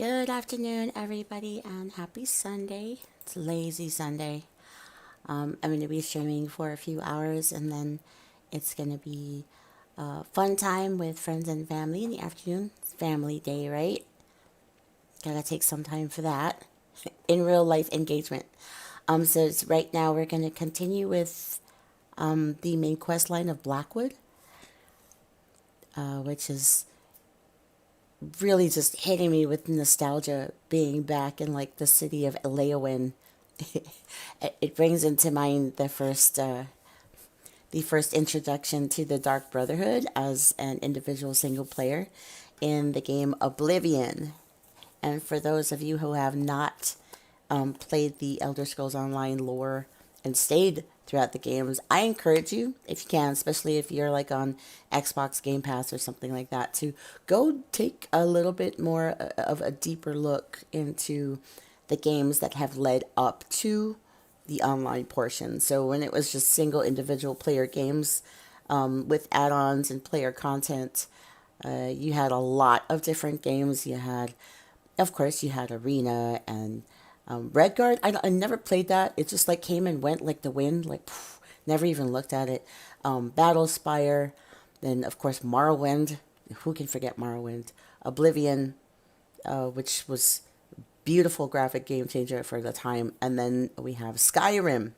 Good afternoon, everybody, and happy Sunday. It's lazy Sunday. I'm going to be streaming for a few hours, and then it's going to be a fun time with friends and family in the afternoon. It's family day, right? Gotta take some time for that in real life engagement. Right now we're going to continue with the main quest line of Blackwood, which is really just hitting me with nostalgia being back in like the city of Elaoin. It brings into mind the first introduction to the Dark Brotherhood as an individual single player in the game Oblivion. And for those of you who have not played the Elder Scrolls Online lore and stayed throughout the games, I encourage you, if you can, especially if you're like on Xbox Game Pass or something like that, to go take a little bit more of a deeper look into the games that have led up to the online portion. So when it was just single individual player games with add-ons and player content, you had a lot of different games. Of course, you had Arena and Redguard. I never played that. It just like came and went like the wind. Like never even looked at it. Battlespire, then of course Morrowind. Who can forget Morrowind? Oblivion, which was beautiful graphic game changer for the time. And then we have Skyrim,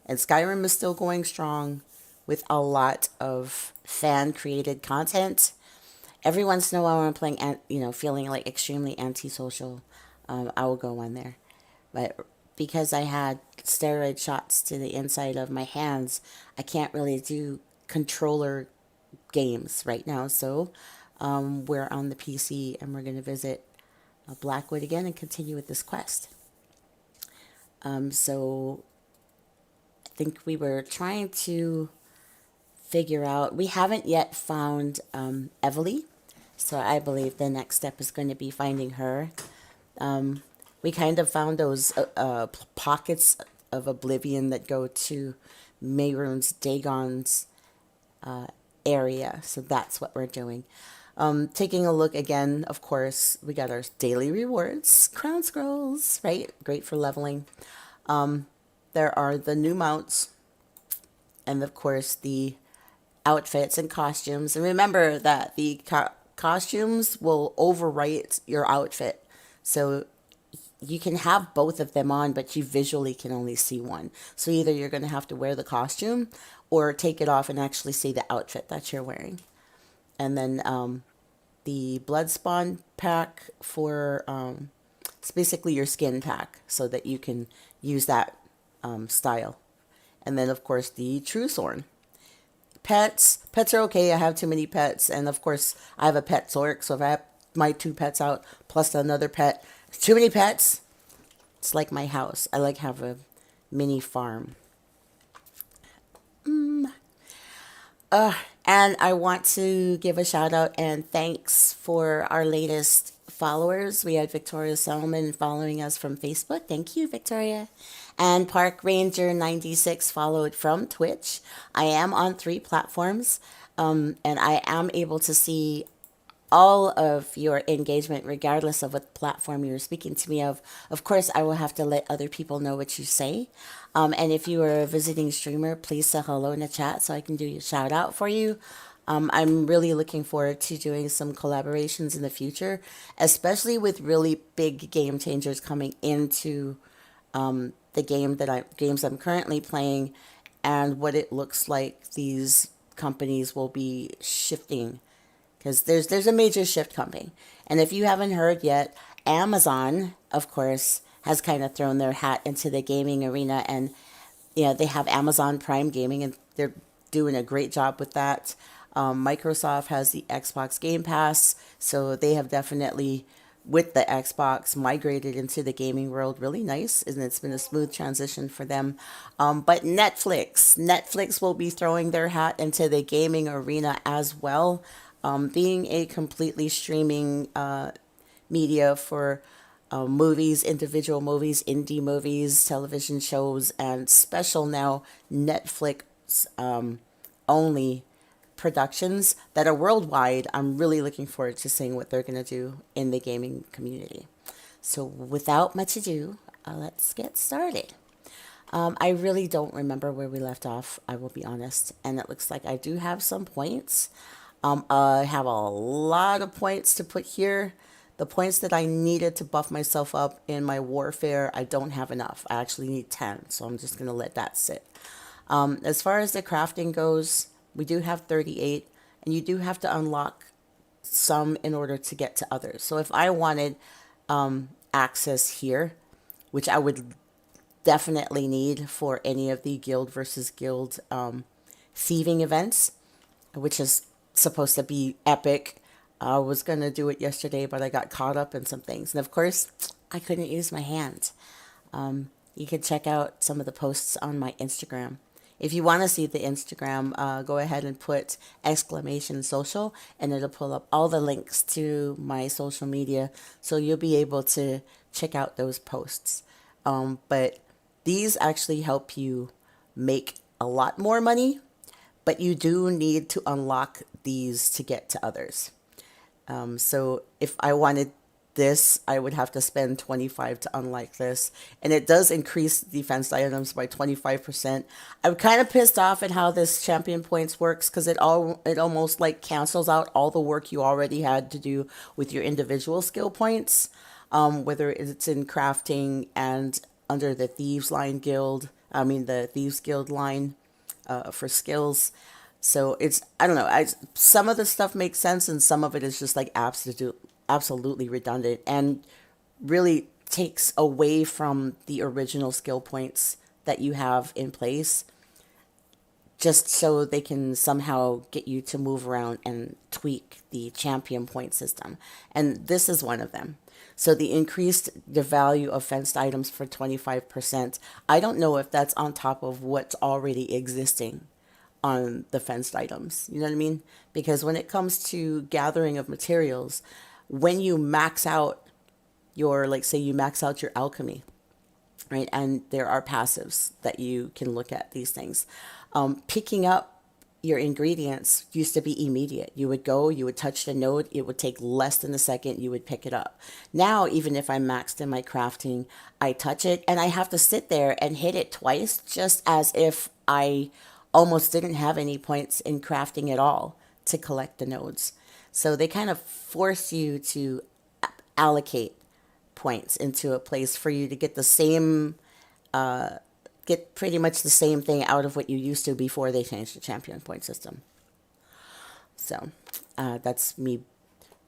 and Skyrim is still going strong with a lot of fan created content. Every once in a while, when I'm playing, feeling like extremely antisocial, I will go on there. But because I had steroid shots to the inside of my hands, I can't really do controller games right now. So we're on the PC, and we're going to visit Blackwood again and continue with this quest. So I think we were trying to figure out, we haven't yet found Evely. So I believe the next step is going to be finding her. We kind of found those pockets of oblivion that go to Mehrunes Dagon's area. So that's what we're doing. Taking a look again, of course, we got our daily rewards, crown scrolls, right? Great for leveling. There are the new mounts, and of course the outfits and costumes. And remember that the costumes will overwrite your outfit. So you can have both of them on, but you visually can only see one. So either you're going to have to wear the costume or take it off and actually see the outfit that you're wearing. And then the blood spawn pack for it's basically your skin pack so that you can use that style. And then of course the true thorn. Pets are okay. I have too many pets, and of course I have a pet zork, so if I have my two pets out plus another pet, too many pets, it's like my house. I like have a mini farm. And I want to give a shout out and thanks for our latest followers. We had Victoria Solomon following us from Facebook. Thank you, Victoria. And Park Ranger 96 followed from Twitch. I am on 3 platforms, and I am able to see all of your engagement, regardless of what platform you're speaking to me of. Of course, I will have to let other people know what you say. And if you are a visiting streamer, please say hello in the chat so I can do your shout out for you. I'm really looking forward to doing some collaborations in the future, especially with really big game changers coming into the games I'm currently playing, and what it looks like these companies will be shifting, because there's a major shift coming. And if you haven't heard yet, Amazon, of course, has kind of thrown their hat into the gaming arena, and they have Amazon Prime Gaming, and they're doing a great job with that. Microsoft has the Xbox Game Pass, so they have definitely, with the Xbox, migrated into the gaming world really nice, and it's been a smooth transition for them. But Netflix will be throwing their hat into the gaming arena as well, being a completely streaming media for movies, individual movies, indie movies, television shows, and special now Netflix only productions that are worldwide. I'm really looking forward to seeing what they're going to do in the gaming community. So without much ado, let's get started. I really don't remember where we left off, I will be honest. And it looks like I do have some points. I have a lot of points to put here. The points that I needed to buff myself up in my warfare, I don't have enough. I actually need 10, so I'm just going to let that sit. As far as the crafting goes, we do have 38, and you do have to unlock some in order to get to others. So if I wanted access here, which I would definitely need for any of the guild versus guild thieving events, which is supposed to be epic. I was going to do it yesterday, but I got caught up in some things. And of course, I couldn't use my hand. You can check out some of the posts on my Instagram. If you want to see the Instagram, go ahead and put !social, and it'll pull up all the links to my social media. So you'll be able to check out those posts. But these actually help you make a lot more money, but you do need to unlock these to get to others. So if I wanted this, I would have to spend 25 to unlock this. And it does increase defense items by 25%. I'm kind of pissed off at how this champion points works because it almost like cancels out all the work you already had to do with your individual skill points, whether it's in crafting and under the the Thieves Guild line for skills. So I don't know, some of the stuff makes sense and some of it is just like absolutely redundant and really takes away from the original skill points that you have in place just so they can somehow get you to move around and tweak the champion point system. And this is one of them. So the increased the value of fenced items for 25%. I don't know if that's on top of what's already existing on the fenced items. You know what I mean? Because when it comes to gathering of materials, when you max out like say you max out your alchemy, right? And there are passives that you can look at these things. Picking up your ingredients used to be immediate. You would go, you would touch the node, it would take less than a second, you would pick it up. Now, even if I'm maxed in my crafting, I touch it and I have to sit there and hit it twice just as if I almost didn't have any points in crafting at all to collect the nodes. So they kind of force you to allocate points into a place for you to get get pretty much the same thing out of what you used to before they changed the champion point system. So that's me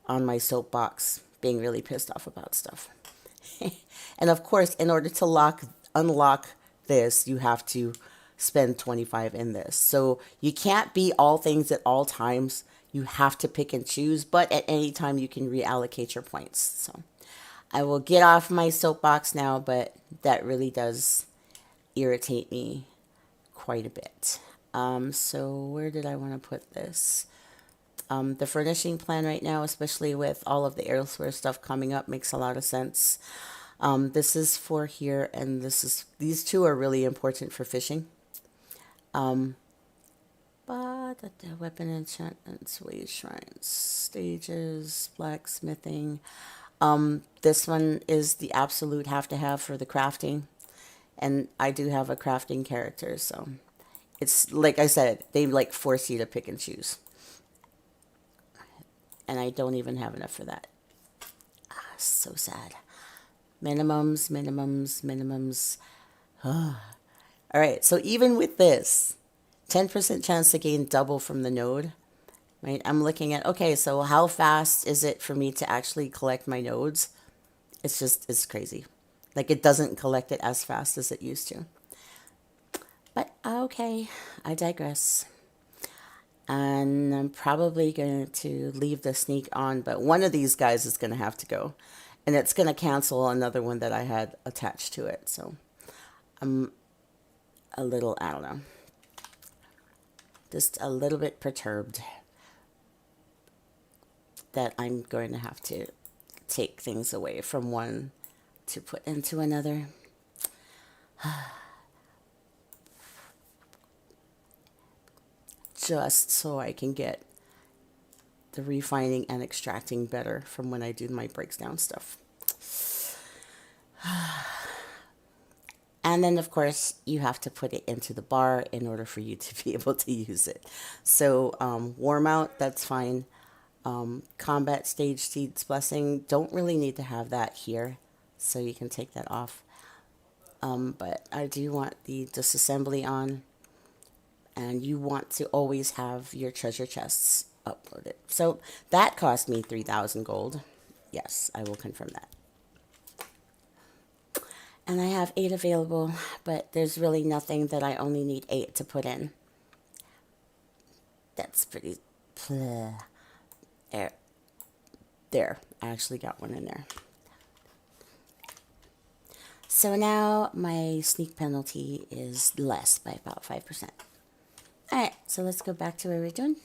on my soapbox being really pissed off about stuff. And of course, in order to unlock this, you have to spend 25 in this. So you can't be all things at all times. You have to pick and choose, but at any time you can reallocate your points. So I will get off my soapbox now, but that really does irritate me quite a bit. So where did I want to put this? The furnishing plan right now, especially with all of the elsewhere stuff coming up, makes a lot of sense. This is for here, and these two are really important for fishing. But the weapon enchantments, wage shrines, stages, blacksmithing. This one is the absolute have to have for the crafting. And I do have a crafting character, so it's like I said, they like force you to pick and choose. And I don't even have enough for that. So sad. Minimums, minimums, minimums. All right, so even with this, 10% chance to gain double from the node, right? I'm looking at, okay, so how fast is it for me to actually collect my nodes? It's crazy. Like it doesn't collect it as fast as it used to. But okay, I digress. And I'm probably going to leave the sneak on, but one of these guys is going to have to go. And it's going to cancel another one that I had attached to it. So I'm a little, I don't know, just a little bit perturbed that I'm going to have to take things away from one to put into another. Just so I can get the refining and extracting better from when I do my breaks down stuff. And then, of course, you have to put it into the bar in order for you to be able to use it. So, warm out, that's fine. Combat Stage Seeds Blessing, don't really need to have that here. So you can take that off. But I do want the disassembly on. And you want to always have your treasure chests uploaded. So that cost me 3,000 gold. Yes, I will confirm that. And I have 8 available, but there's really nothing that I only need 8 to put in. That's pretty... There. There. I actually got one in there. So now my sneak penalty is less by about 5%. Alright, so let's go back to where we're doing.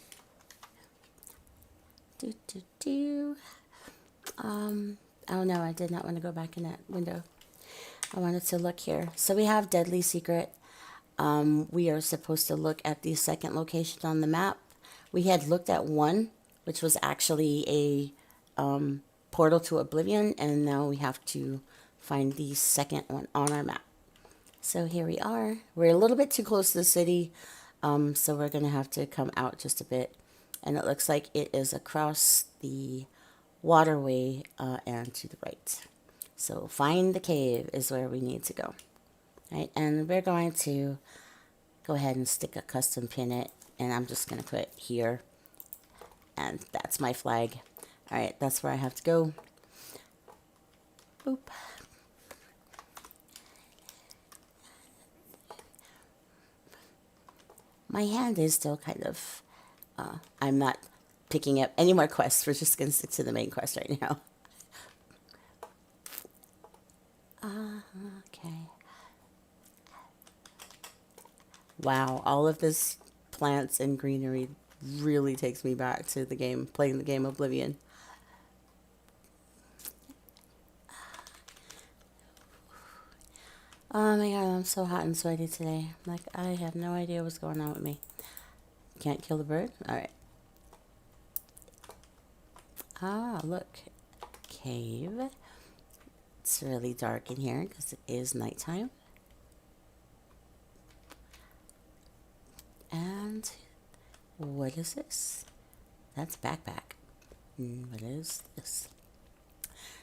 Oh no, I did not want to go back in that window. I wanted to look here. So we have Deadly Secret. We are supposed to look at the second location on the map. We had looked at one, which was actually a portal to Oblivion, and now we have to find the second one on our map. So here we are. We're a little bit too close to the city, so we're going to have to come out just a bit. And it looks like it is across the waterway and to the right. So find the cave is where we need to go. Right, and we're going to go ahead and stick a custom pin it, and I'm just going to put here, and that's my flag. All right, that's where I have to go. Boop. My hand is still kind of, I'm not picking up any more quests. We're just going to stick to the main quest right now. Okay. Wow, all of this plants and greenery really takes me back to the game, playing the game Oblivion. Oh my god, I'm so hot and sweaty today. Like, I have no idea what's going on with me. Can't kill the bird? Alright. Ah, look. Cave. It's really dark in here because it is nighttime. And what is this? That's backpack. What is this?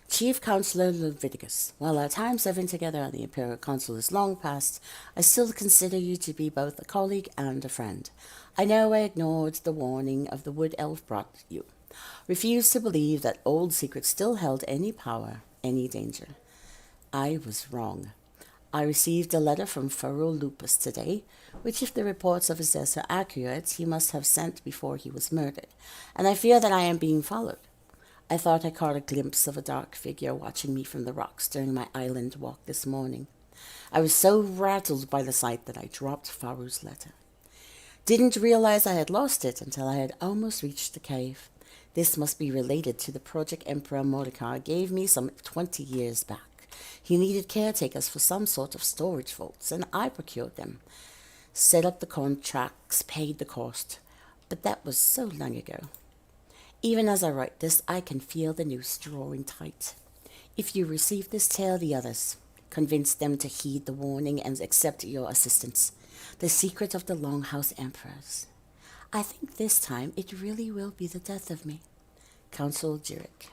Chief Counselor Leviticus, while our time serving together on the Imperial Council is long past, I still consider you to be both a colleague and a friend. I know I ignored the warning of the wood elf brought you. Refused to believe that old secrets still held any power, any danger. I was wrong. I received a letter from Pharaoh Lupus today, which if the reports of his death are accurate, he must have sent before he was murdered, and I fear that I am being followed. I thought I caught a glimpse of a dark figure watching me from the rocks during my island walk this morning. I was so rattled by the sight that I dropped Pharaoh's letter. Didn't realize I had lost it until I had almost reached the cave. This must be related to the project Emperor Mordecai gave me some 20 years back. He needed caretakers for some sort of storage vaults, and I procured them. Set up the contracts, paid the cost. But that was so long ago. Even as I write this, I can feel the noose drawing tight. If you receive this, tell the others. Convince them to heed the warning and accept your assistance. The secret of the Longhouse Emperors. I think this time it really will be the death of me. Council Direct.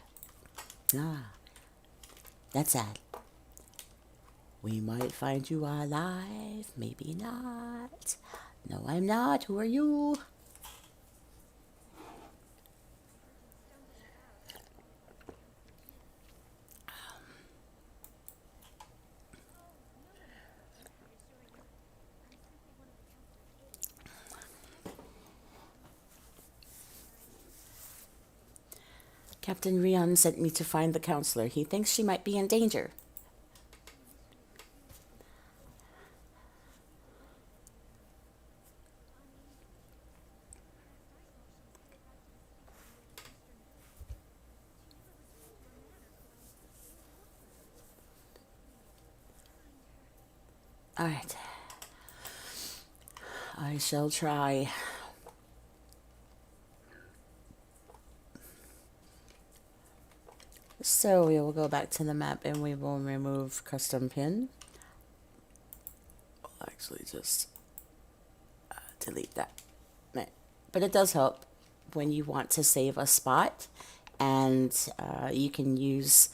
That's sad. We might find you alive, maybe not. No, I'm not. Who are you? Captain Rion sent me to find the counselor. He thinks she might be in danger. All right. I shall try. So we will go back to the map and we will remove custom pin. I'll actually just delete that. But it does help when you want to save a spot, and you can use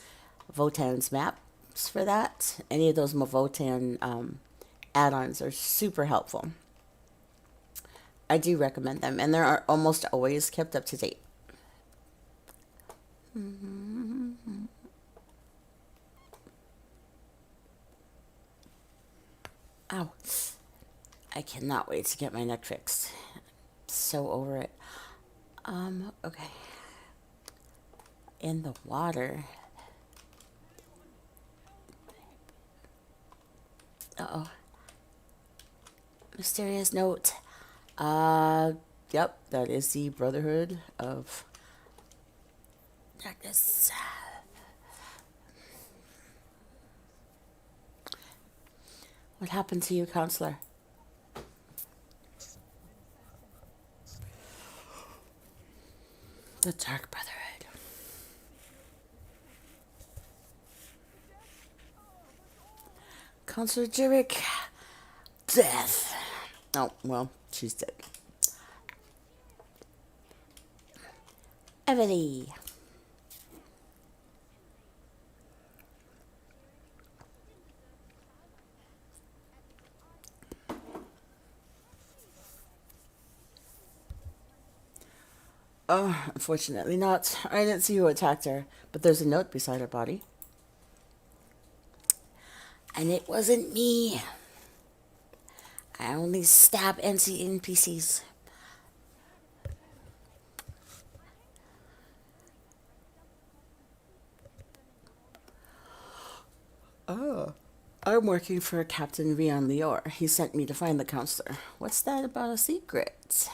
Votan's maps for that. Any of those Votan add-ons are super helpful. I do recommend them, and they're almost always kept up to date. Ow. I cannot wait to get my neck fixed. So over it. Okay. In the water. Uh-oh. Mysterious note. Yep, that is the Brotherhood of Darkness. What happened to you, counselor? The Dark Brotherhood. Counselor Jerick. Death. Oh, well, she's dead. Emily. Oh, unfortunately not. I didn't see who attacked her, but there's a note beside her body. And it wasn't me. I only stab NPCs. Oh. I'm working for Captain Rion Lior. He sent me to find the counselor. What's that about a secret?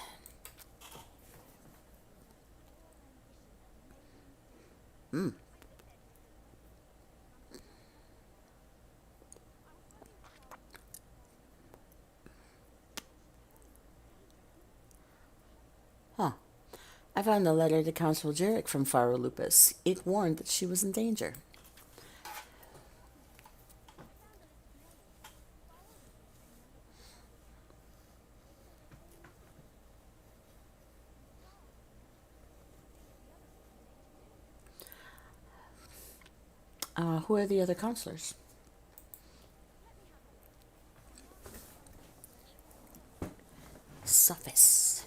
Huh. I found a letter to Consul Jerick from Faro Lupus. It warned that she was in danger. Who are the other counselors? Sophis.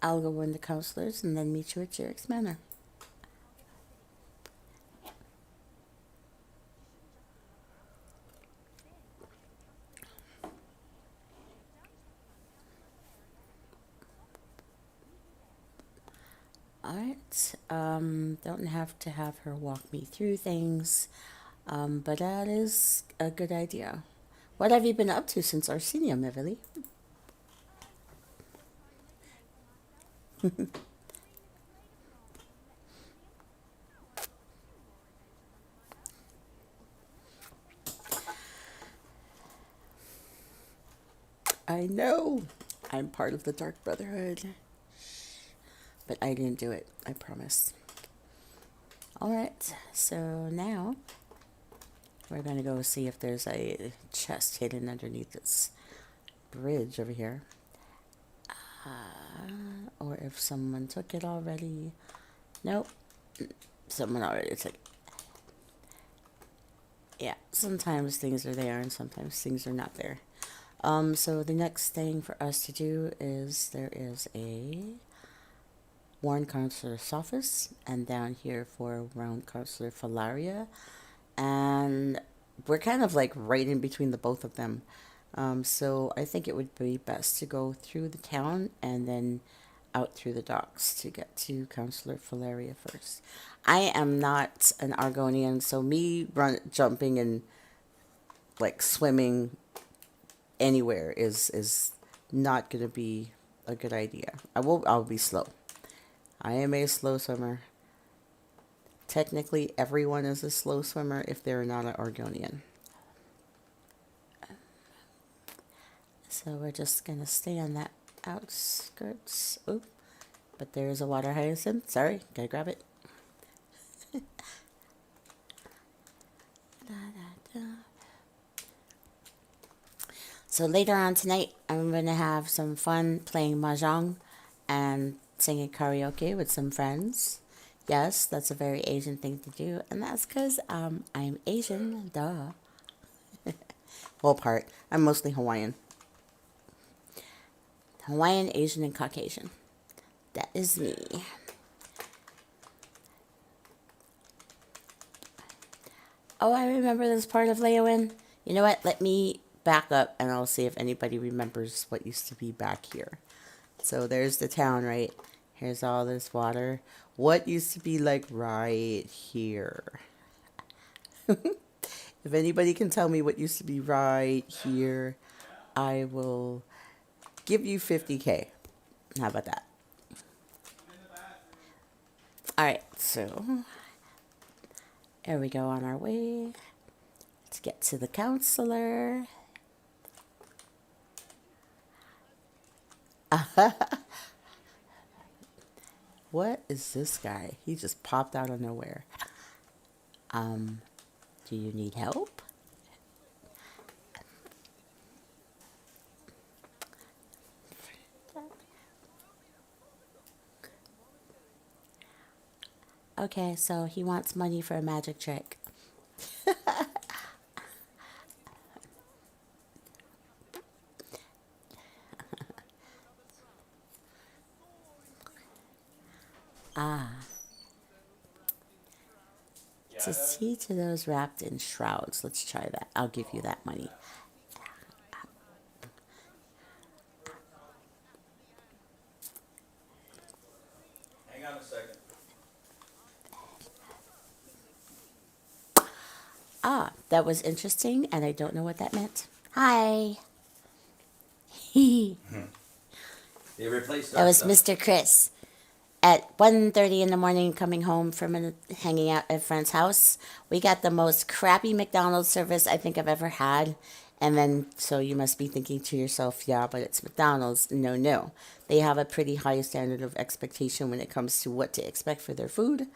I'll go in the counselors and then meet you at Jerick's Manor. Alright. Don't have to have her walk me through things, but that is a good idea. What have you been up to since Arsenium, Everly? I know. I'm part of the Dark Brotherhood. But I didn't do it, I promise. Alright, so now we're going to go see if there's a chest hidden underneath this bridge over here. Or if someone took it already. Nope. Someone already took it. Yeah, sometimes things are there and sometimes things are not there. So the next thing for us to do is there is a Warren Counselor's office, and down here for Round Counselor Falaria, and we're kind of like right in between the both of them. So I think it would be best to go through the town and then out through the docks to get to Counselor Falaria first. I am not an Argonian, so me jumping and like swimming anywhere is not going to be a good idea. I'll be slow. I am a slow swimmer. Technically, everyone is a slow swimmer if they're not an Argonian. So we're just going to stay on that outskirts. Oop. But there's a water hyacinth. Sorry, gotta grab it. Da, da, da. So later on tonight, I'm going to have some fun playing mahjong and singing karaoke with some friends. Yes, that's a very Asian thing to do, and that's because I'm Asian, duh. Whole part. I'm mostly Hawaiian. Hawaiian, Asian, and Caucasian. That is me. Oh, I remember this part of Leowin. You know what? Let me back up and I'll see if anybody remembers what used to be back here. So there's the town, right? Here's all this water. What used to be like right here? If anybody can tell me what used to be right here, I will give you 50K. How about that? All right, so there we go on our way. Let's get to the counselor. What is this guy? He just popped out of nowhere. Do you need help? Okay, so he wants money for a magic trick. To see to those wrapped in shrouds. Let's try that. I'll give you that money. Hang on a second. That was interesting, and I don't know what that meant. Hi. That They replaced was Mr. Chris. At 1:30 in the morning, coming home from hanging out at a friend's house, we got the most crappy McDonald's service I think I've ever had. And then, so you must be thinking to yourself, yeah, but it's McDonald's. No, no. They have a pretty high standard of expectation when it comes to what to expect for their food.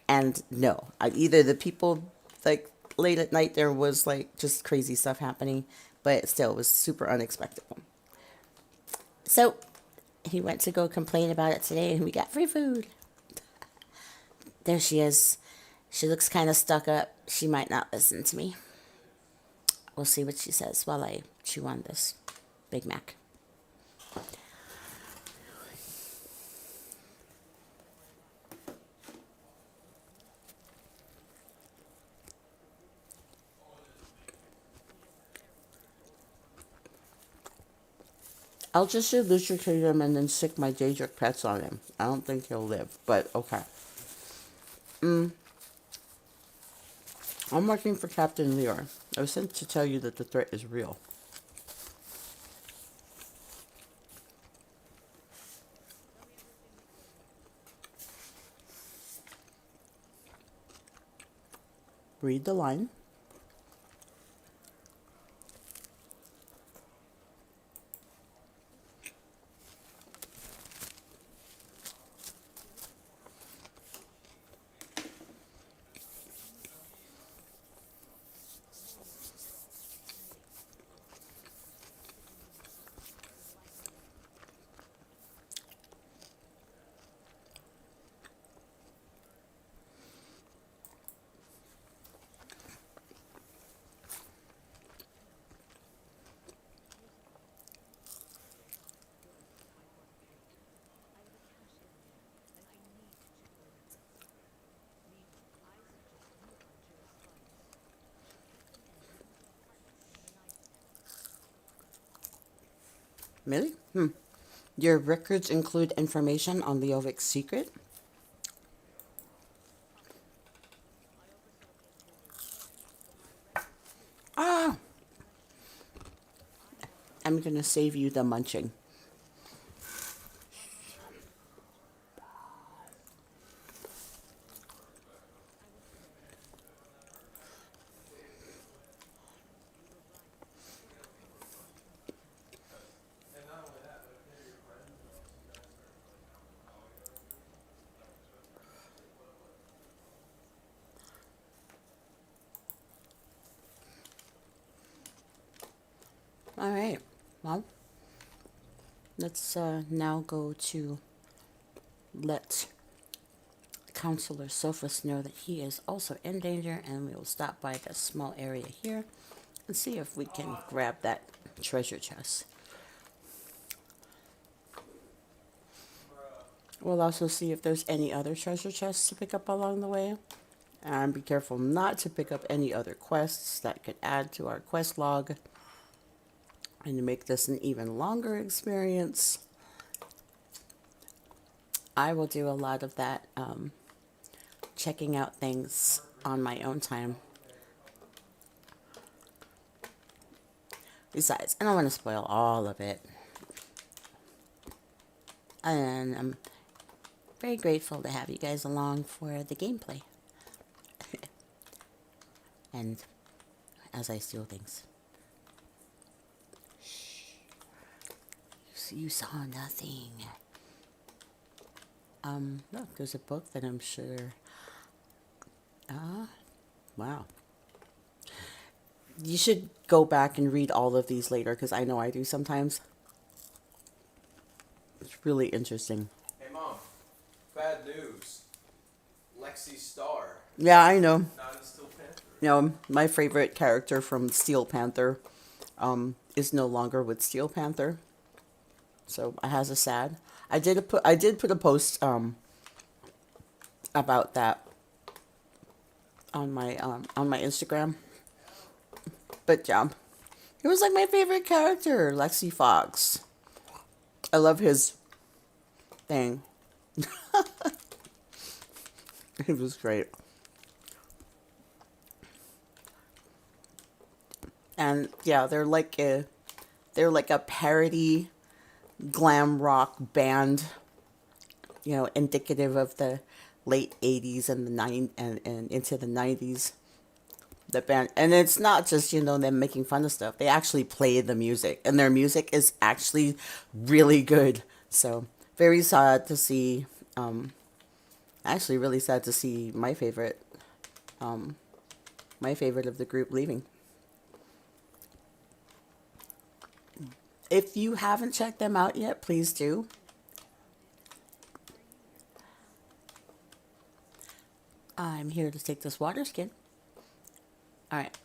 And no, either the people, like, late at night, there was, like, just crazy stuff happening, but still, it was super unexpected. So, he went to go complain about it today, and we got free food. There she is. She looks kind of stuck up. She might not listen to me. We'll see what she says while I chew on this Big Mac. I'll just elucidate him and then stick my Daedric pets on him. I don't think he'll live, but okay. I'm working for Captain Leor. I was sent to tell you that the threat is real. Read the line. Really? Your records include information on Leovic's secret? Ah! I'm gonna save you the munching. All right. Well, let's now go to let Counselor Sophus know that he is also in danger, and we will stop by this small area here and see if we can grab that treasure chest. We'll also see if there's any other treasure chests to pick up along the way. And be careful not to pick up any other quests that could add to our quest log and to make this an even longer experience. I will do a lot of that, checking out things on my own time. Besides, I don't want to spoil all of it. And I'm very grateful to have you guys along for the gameplay. And as I steal things. Shh. You saw nothing. Look, there's a book that I'm sure. Wow. You should go back and read all of these later, because I know I do sometimes. It's really interesting. Hey, Mom. Bad news. Lexi Starr. Yeah, I know. Not in Steel Panther. You know, my favorite character from Steel Panther is no longer with Steel Panther. So I has a sad. I did put a post about that on my Instagram. But yeah, he was like my favorite character, Lexi Fox. I love his thing. It was great. And yeah, they're like a parody glam rock band, you know, indicative of the late 80s and and into the 90s. The band, and it's not just, you know, them making fun of stuff. They actually play the music, and their music is actually really good. So very sad to see, actually really sad to see my favorite of the group leaving. If you haven't checked them out yet, please do. I'm here to take this water skin. All right.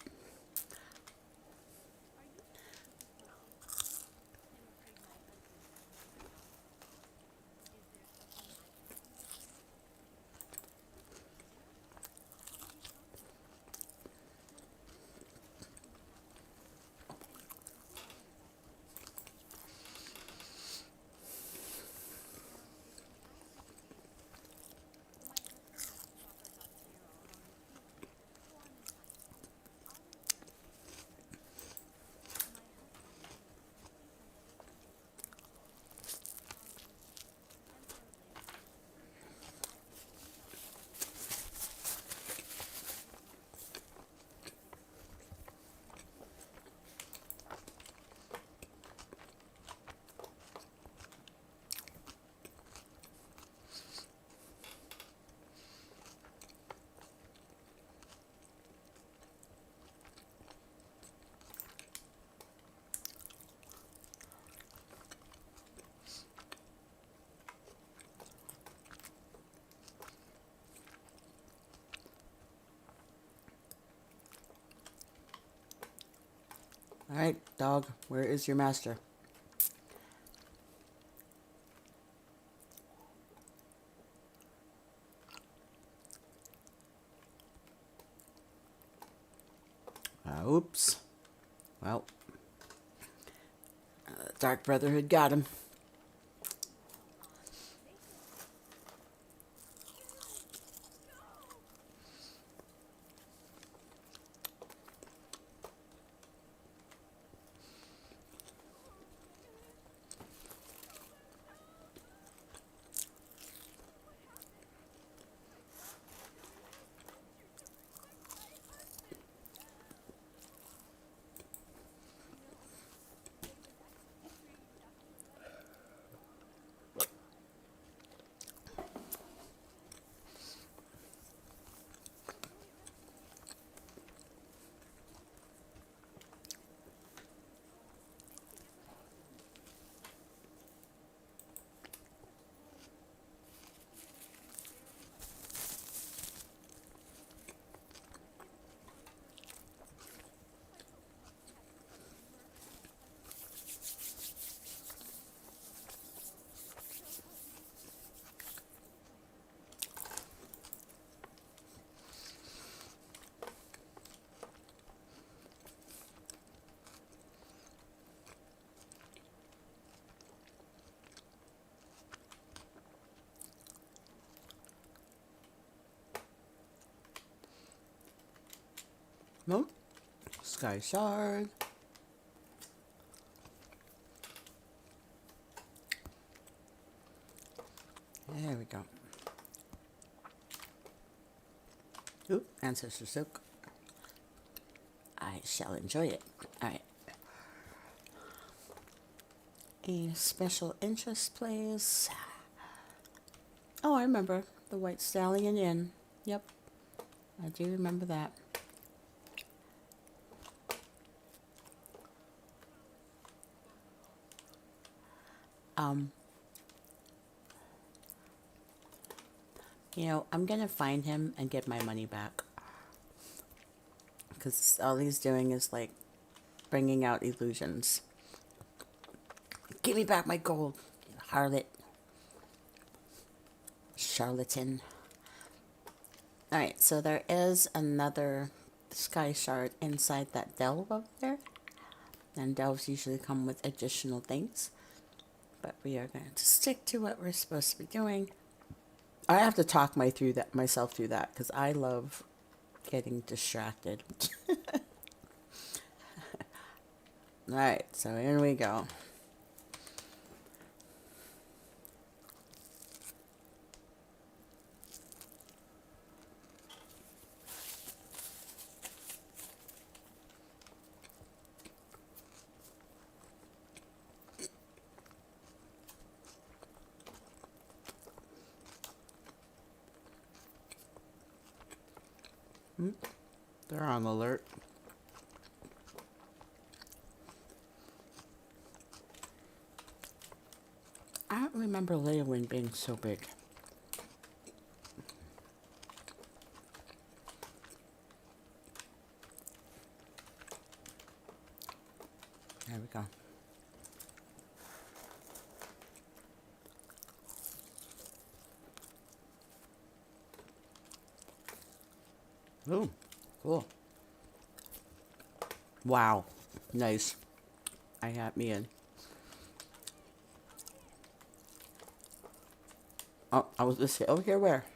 All right, dog, where is your master? Oops. Well, Dark Brotherhood got him. Sky Shard. There we go. Ooh, Ancestor Silk. I shall enjoy it. Alright. A special interest place. Oh, I remember. The White Stallion Inn. Yep. I do remember that. You know, I'm going to find him and get my money back. Because all he's doing is, like, bringing out illusions. Give me back my gold, harlot. Charlatan. Alright, so there is another Sky Shard inside that delve up there. And delves usually come with additional things. But we are going to stick to what we're supposed to be doing. I have to talk myself through that because I love getting distracted. Alright, so here we go. They're on alert. I don't remember Leowin being so big. There we go. Ooh, cool. Wow. Nice. I got me in. Oh, I was just over here where?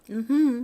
Mm-hmm.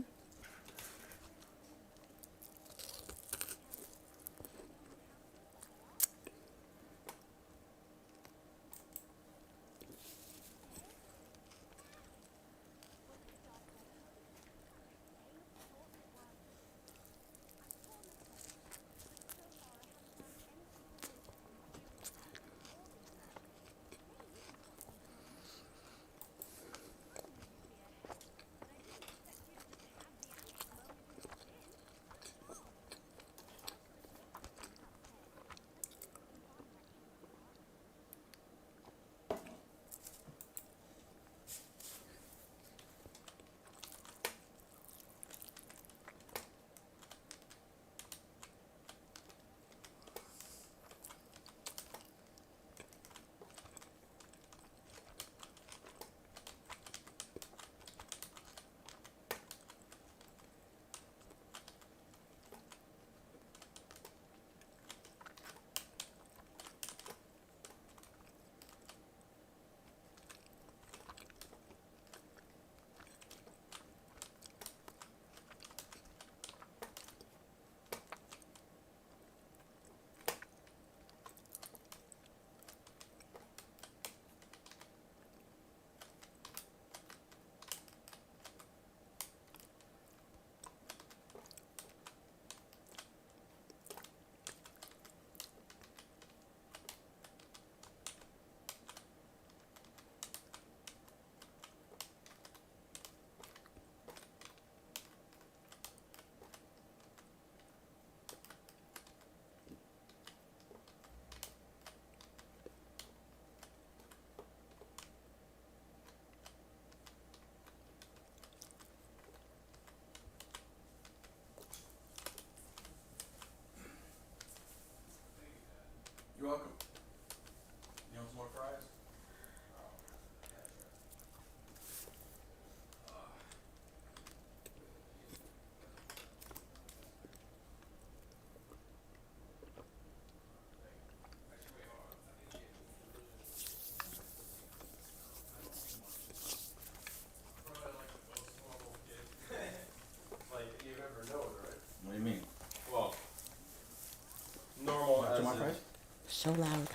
So loud.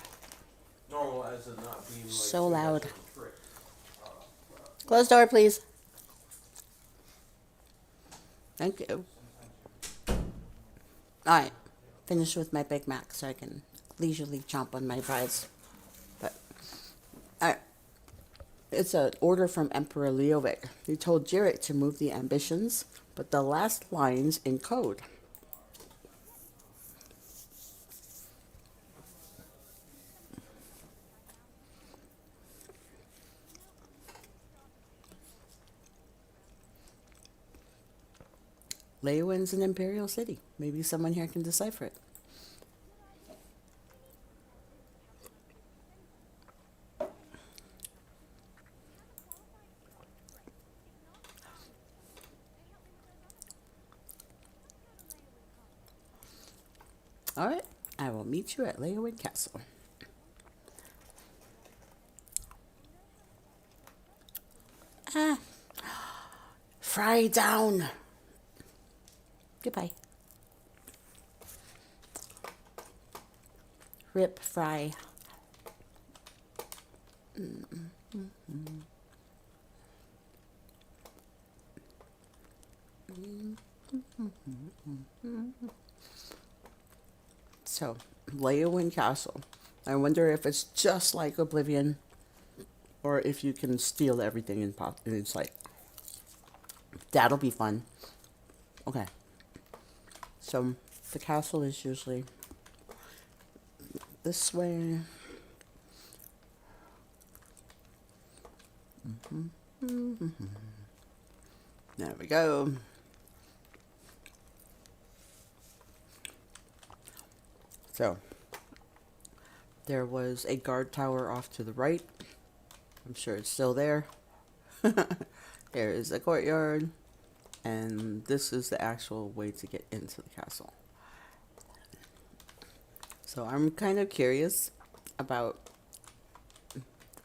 Normal as in not being like So too much loud. of a prick. Close door, please. Thank you. Alright. Finish with my Big Mac so I can leisurely chomp on my fries. But, alright. It's an order from Emperor Leovic. He told Jarek to move the ambitions, but the last lines in code. Leowin's an imperial city. Maybe someone here can decipher it. Alright, I will meet you at Leowin Castle. Ah, fry down. Goodbye. Rip fry. So, Leowin Castle. I wonder if it's just like Oblivion, or if you can steal everything in sight. That'll be fun. Okay. So, the castle is usually this way. There we go. So, there was a guard tower off to the right. I'm sure it's still there. There is a courtyard. And this is the actual way to get into the castle. So I'm kind of curious about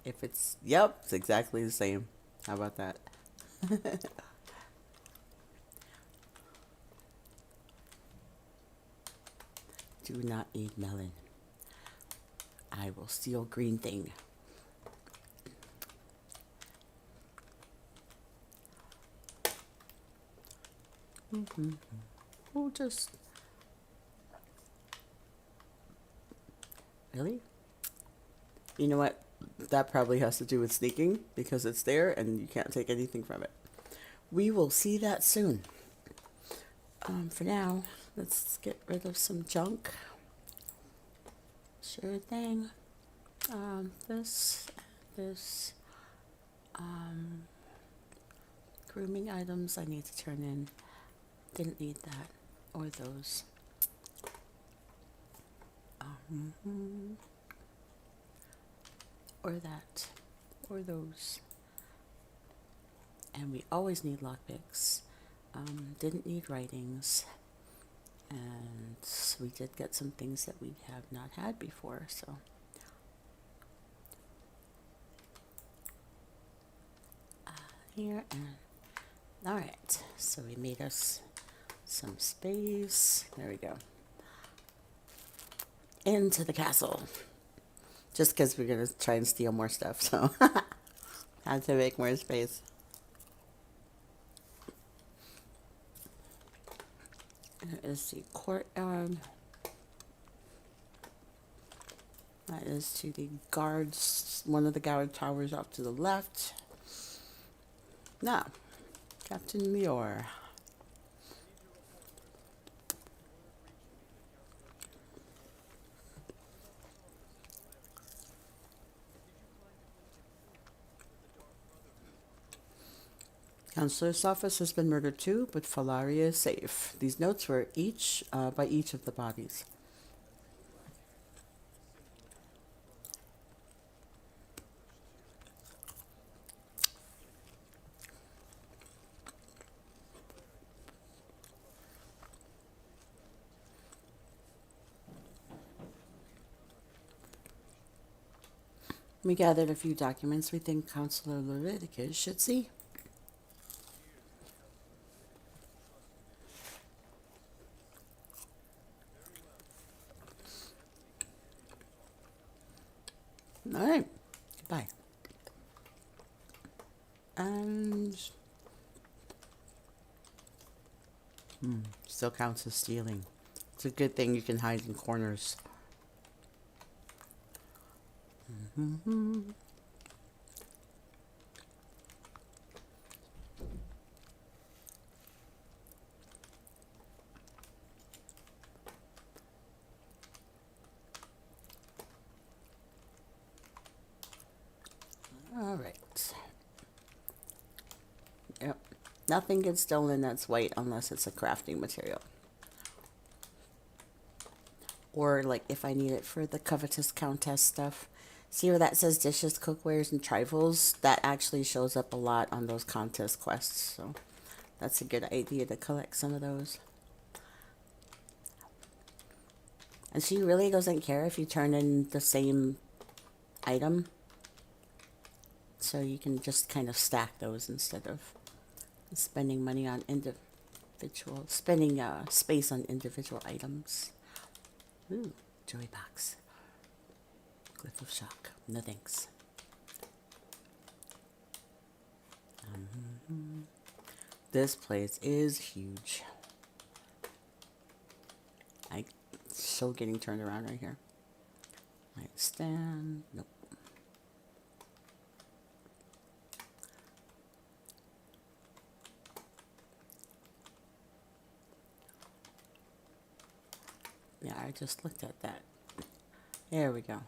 if it's... Yep, it's exactly the same. How about that? Do not eat melon. I will steal green thing. Oh, just... Really? You know what? That probably has to do with sneaking, because it's there and you can't take anything from it. We will see that soon. For now, let's get rid of some junk. Sure thing. This, grooming items I need to turn in. Didn't need that, or those. Or that, or those. And we always need lockpicks. Didn't need writings. And we did get some things that we have not had before, so. Here and, alright, so we made us some space. There we go. Into the castle. Just because we're going to try and steal more stuff, so. Had to make more space. There is the courtyard. That is to the guards, one of the guard towers off to the left. Now, Captain Lior. Counselor's office has been murdered too, but Falaria is safe. These notes were each by each of the bodies. We gathered a few documents we think Counselor Leviticus should see. All right. Goodbye. And still counts as stealing. It's a good thing you can hide in corners. All right. Yep. Nothing gets stolen that's white unless it's a crafting material. Or like if I need it for the covetous countess stuff. See where that says dishes, cookwares, and trifles? That actually shows up a lot on those contest quests. So that's a good idea to collect some of those. And she really doesn't care if you turn in the same item. So you can just kind of stack those instead of spending money on spending space on individual items. Ooh, joy box. Glyph of shock. No thanks. This place is huge. I'm so getting turned around right here. Nightstand. Nope. Yeah, I just looked at that. There we go.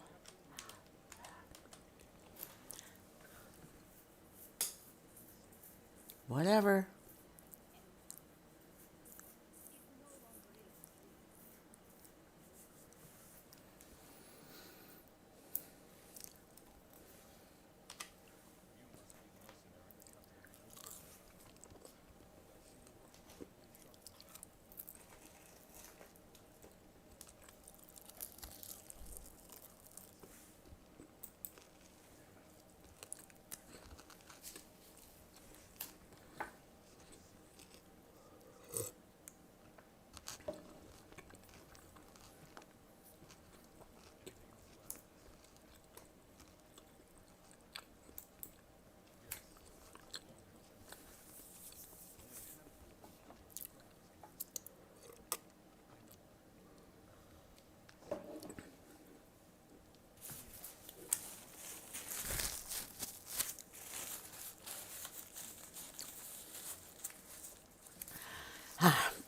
Whatever.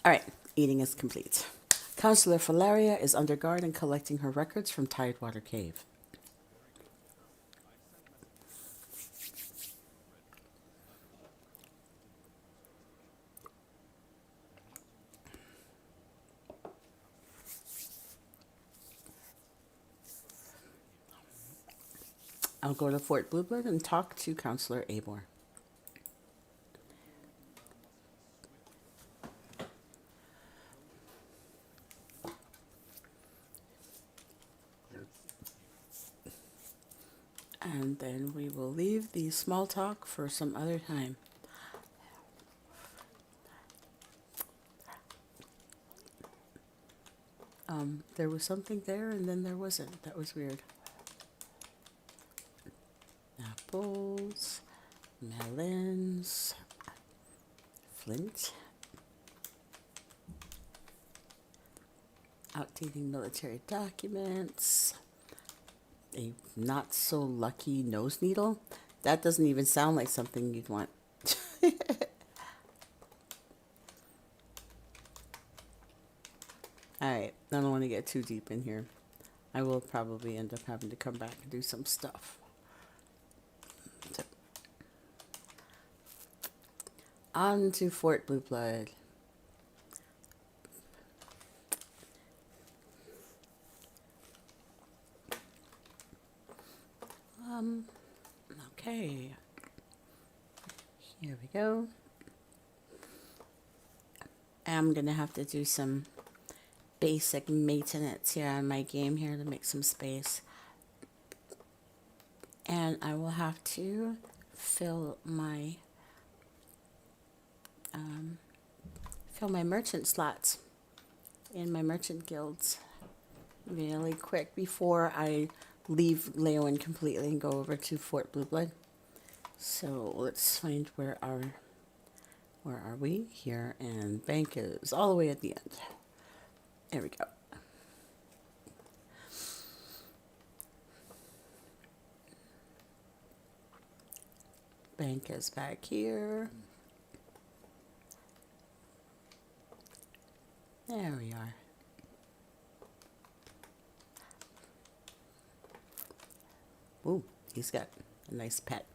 All right, eating is complete. Counselor Valeria is under guard and collecting her records from Tidewater Cave. I'll go to Fort Bluebird and talk to Counselor Abor. And then we will leave the small talk for some other time. There was something there and then there wasn't. That was weird. Apples, melons, flint, outdating military documents, a not so lucky nose needle. That doesn't even sound like something you'd want. Alright, I don't want to get too deep in here. I will probably end up having to come back and do some stuff. So, on to Fort Blue Blood. Okay. Here we go. I'm going to have to do some basic maintenance here on my game here to make some space. And I will have to fill my merchant slots in my merchant guilds really quick before I leave Leowen completely and go over to Fort Blue Blood. So let's find where are we here, and bank is all the way at the end. There we go. Bank is back here. There we are. Ooh, he's got a nice pet.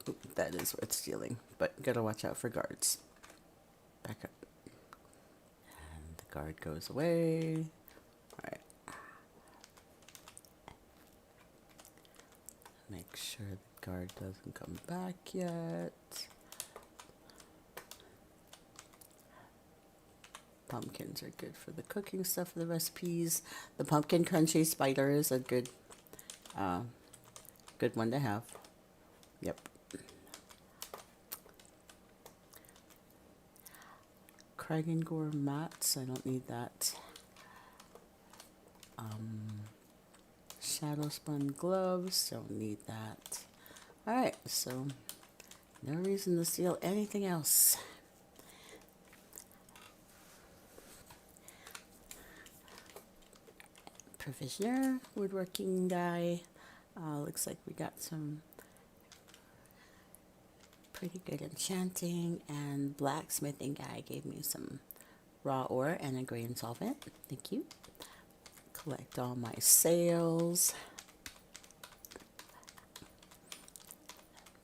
Ooh, that is worth stealing, but gotta watch out for guards. Back up. And the guard goes away. Alright. Make sure the guard doesn't come back yet. Pumpkins are good for the cooking stuff, for the recipes. The pumpkin crunchy spider is a good one to have. Yep. Kragengore mats, I don't need that. Shadow spun gloves, don't need that. Alright, so no reason to steal anything else. Provisioner, woodworking guy. Looks like we got some pretty good enchanting, and blacksmithing guy gave me some raw ore and a grain solvent. Thank you. Collect all my sales.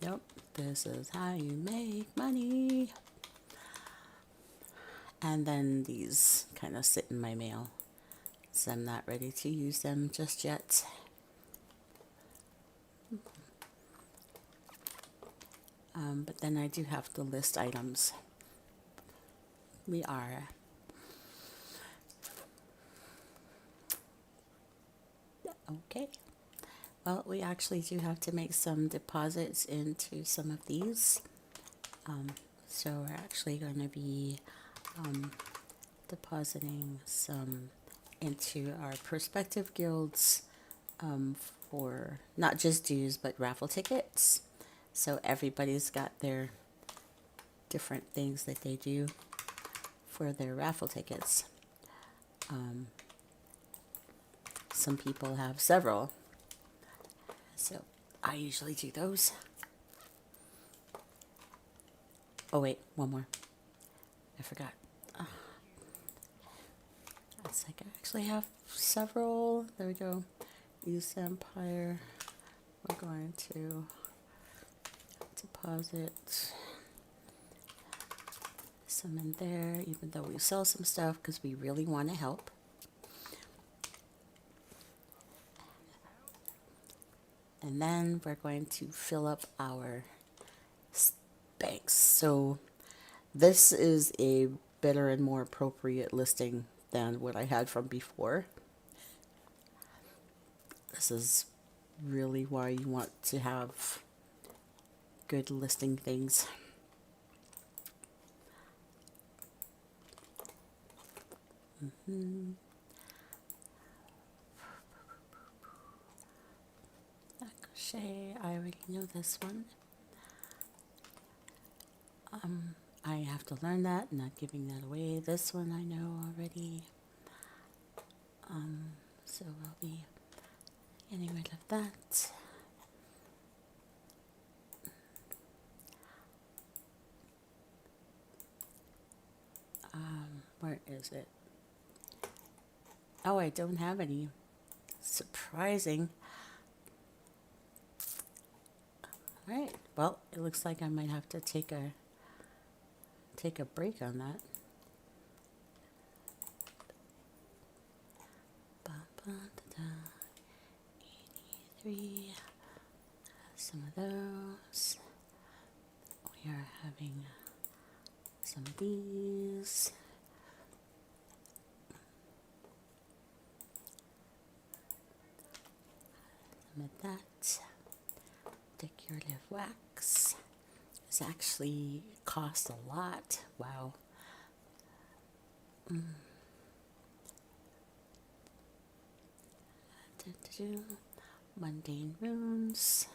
Nope, this is how you make money. And then these kind of sit in my mail, so I'm not ready to use them just yet. But then I do have to list items. We are okay. Well, we actually do have to make some deposits into some of these. So we're actually going to be depositing some into our prospective guilds for not just dues but raffle tickets. So everybody's got their different things that they do for their raffle tickets. Some people have several, so I usually do those. Oh wait, one more. I forgot. It's like I actually have several. There we go. East Empire. We're going to deposit some in there, even though we sell some stuff because we really want to help. And then we're going to fill up our banks. So this is a better and more appropriate listing than what I had from before. This is really why you want to have good listing things. Crochet, I already know this one. I have to learn that, not giving that away. This one I know already. So I'll be getting rid of that. Where is it? Oh, I don't have any. Surprising. Alright, well, it looks like I might have to take a break on that. 83. Some of those. We are having some of these. Some of that. Decorative wax. This actually costs a lot. Wow. Mundane runes.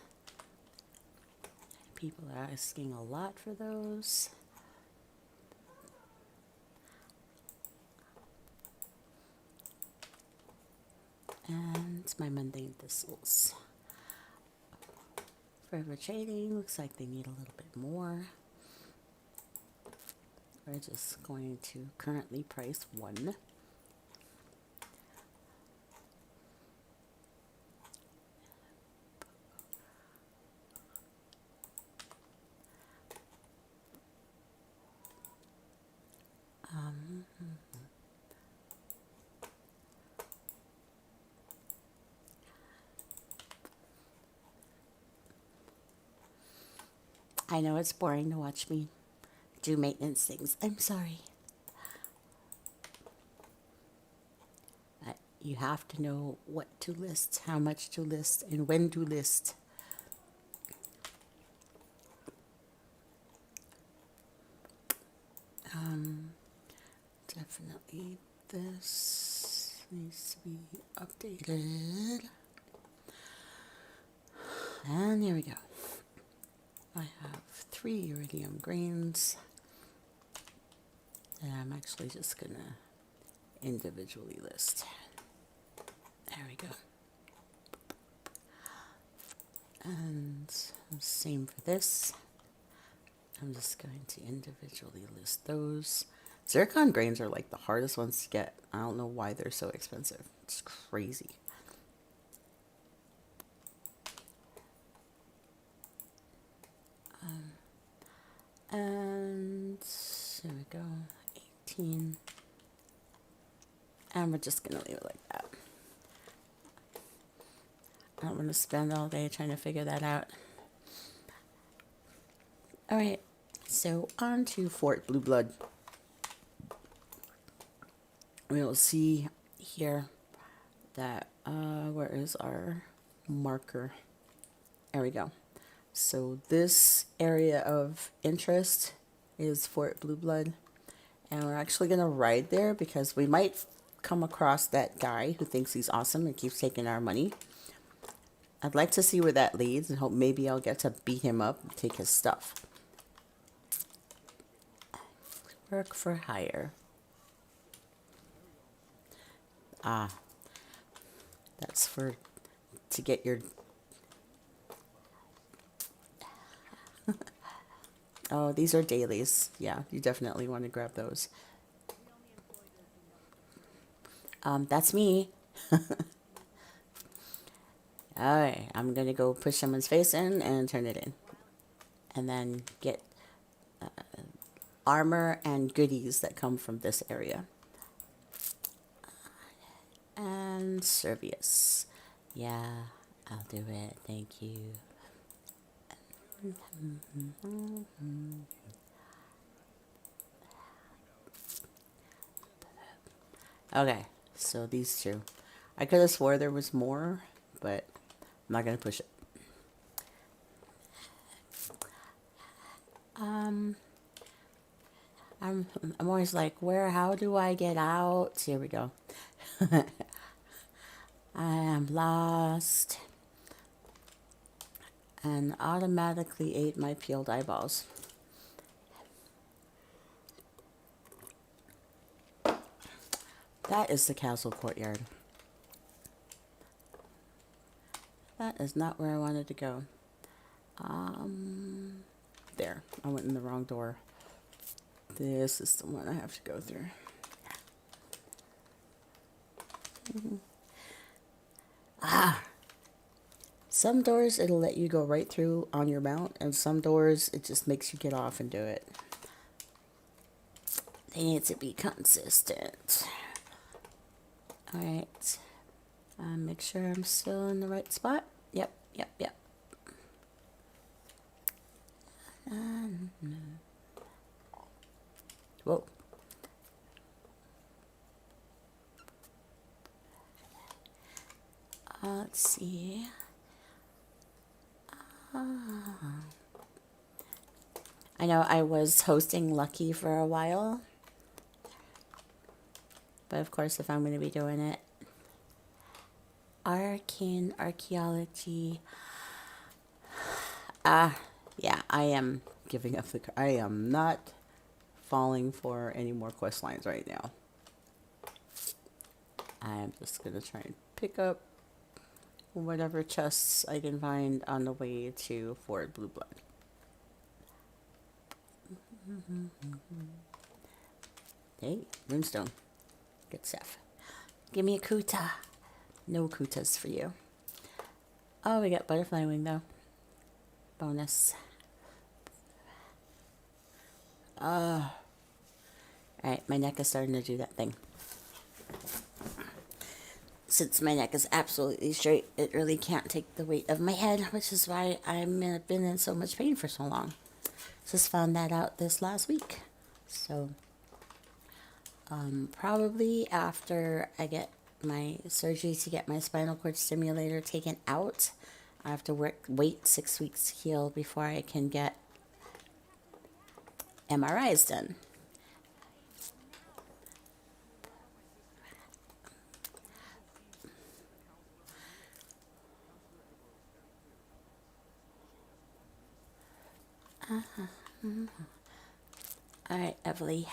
People are asking a lot for those. And my mundane thistles. Forever trading, looks like they need a little bit more. We're just going to currently price 1. I know it's boring to watch me do maintenance things. I'm sorry. You have to know what to list, how much to list, and when to list. Definitely this needs to be updated. And here we go. I have 3 iridium greens. And I'm actually just going to individually list. There we go. And same for this. I'm just going to individually list those. Zircon grains are like the hardest ones to get. I don't know why they're so expensive. It's crazy. And there we go. 18. And we're just going to leave it like that. I don't want to spend all day trying to figure that out. All right. So on to Fort Blue Blood. We'll see here that, where is our marker? There we go. So this area of interest is Fort Blue Blood. And we're actually going to ride there because we might come across that guy who thinks he's awesome and keeps taking our money. I'd like to see where that leads and hope maybe I'll get to beat him up and take his stuff. Work for hire. That's to get your... Oh, these are dailies. Yeah, you definitely want to grab those. That's me. Alright, I'm going to go push someone's face in and turn it in. And then get armor and goodies that come from this area. And Servius. Yeah, I'll do it. Thank you. Okay, so these 2. I could have swore there was more, but I'm not going to push it. I'm always like, how do I get out? Here we go. I am lost. And automatically ate my peeled eyeballs. That is the castle courtyard. That is not where I wanted to go. There. I went in the wrong door. This is the one I have to go through. Some doors it'll let you go right through on your mount, and some doors it just makes you get off and do it. They need to be consistent. Alright. Make sure I'm still in the right spot. Yep. Whoa. Let's see. I know I was hosting Lucky for a while. But of course, if I'm going to be doing it, arcane archaeology. Yeah, I am giving up the. I am not falling for any more quest lines right now. I'm just going to try and pick up whatever chests I can find on the way to Fort Blue Blood. Hey, runestone. Good stuff. Give me a kuta. No kutas for you. Oh, we got butterfly wing though. Bonus. Alright, my neck is starting to do that thing. Since my neck is absolutely straight, it really can't take the weight of my head, which is why I've been in so much pain for so long. Just found that out this last week. So, probably after I get my surgery to get my spinal cord stimulator taken out, I have to wait 6 weeks to heal before I can get MRIs done. All right, Everly.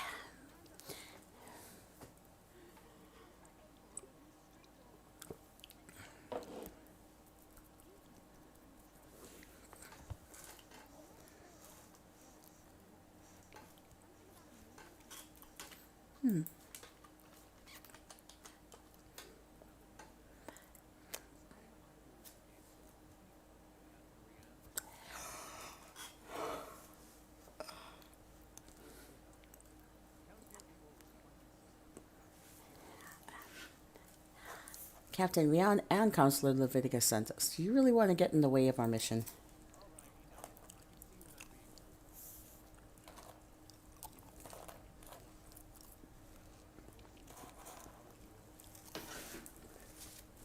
Captain Rion and Counselor Leviticus sent us. Do you really want to get in the way of our mission?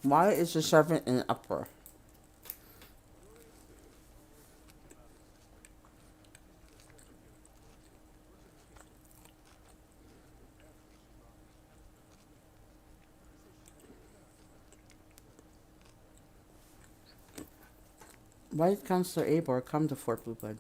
Why is the servant in uproar? Why did Counselor Abor come to Fort Blue Blood?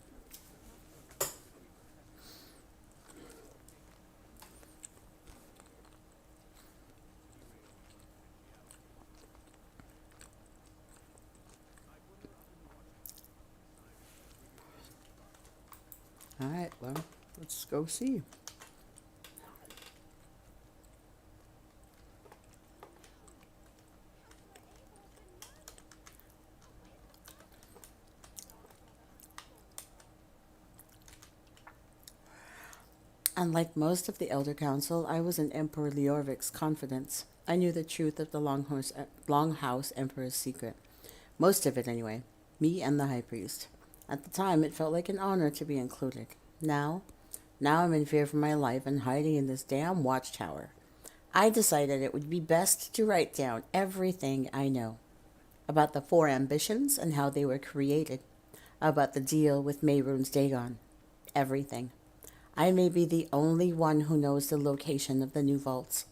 Alright, well, let's go see. Unlike most of the Elder Council, I was in Emperor Leorvik's confidence. I knew the truth of the Longhouse Emperor's secret. Most of it, anyway. Me and the High Priest. At the time, it felt like an honor to be included. Now I'm in fear for my life and hiding in this damn watchtower. I decided it would be best to write down everything I know. About the 4 ambitions and how they were created. About the deal with Mehrunes Dagon. Everything. I may be the only one who knows the location of the new vaults,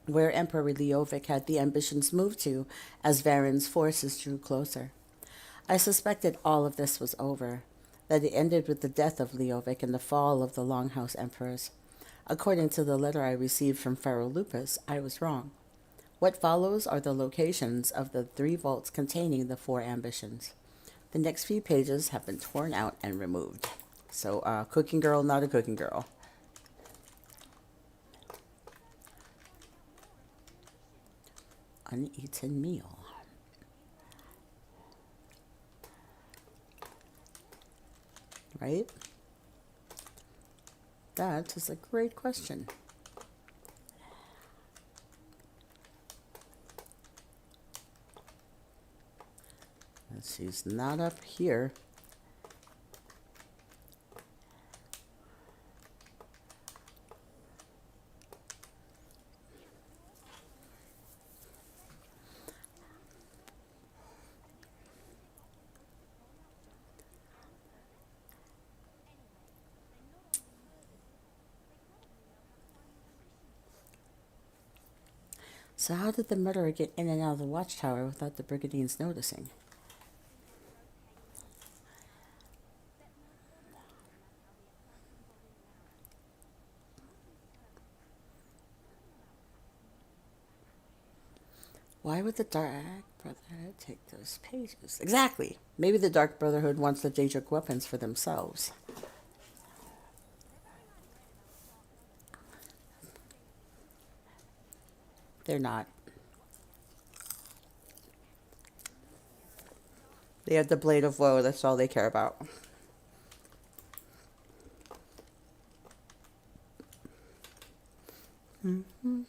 where Emperor Leovik had the ambitions moved to as Varen's forces drew closer. I suspected all of this was over, that it ended with the death of Leovik and the fall of the Longhouse Emperors. According to the letter I received from Pharaoh Lupus, I was wrong. What follows are the locations of the 3 vaults containing the 4 ambitions. The next few pages have been torn out and removed. So, cooking girl, not a cooking girl. Uneaten meal. Right? That is a great question. She's not up here. So how did the murderer get in and out of the watchtower without the Brigadine's noticing? Why would the Dark Brotherhood take those pages? Exactly. Maybe the Dark Brotherhood wants the Daedric weapons for themselves. They're not. They have the Blade of Woe. That's all they care about. Mm-hmm.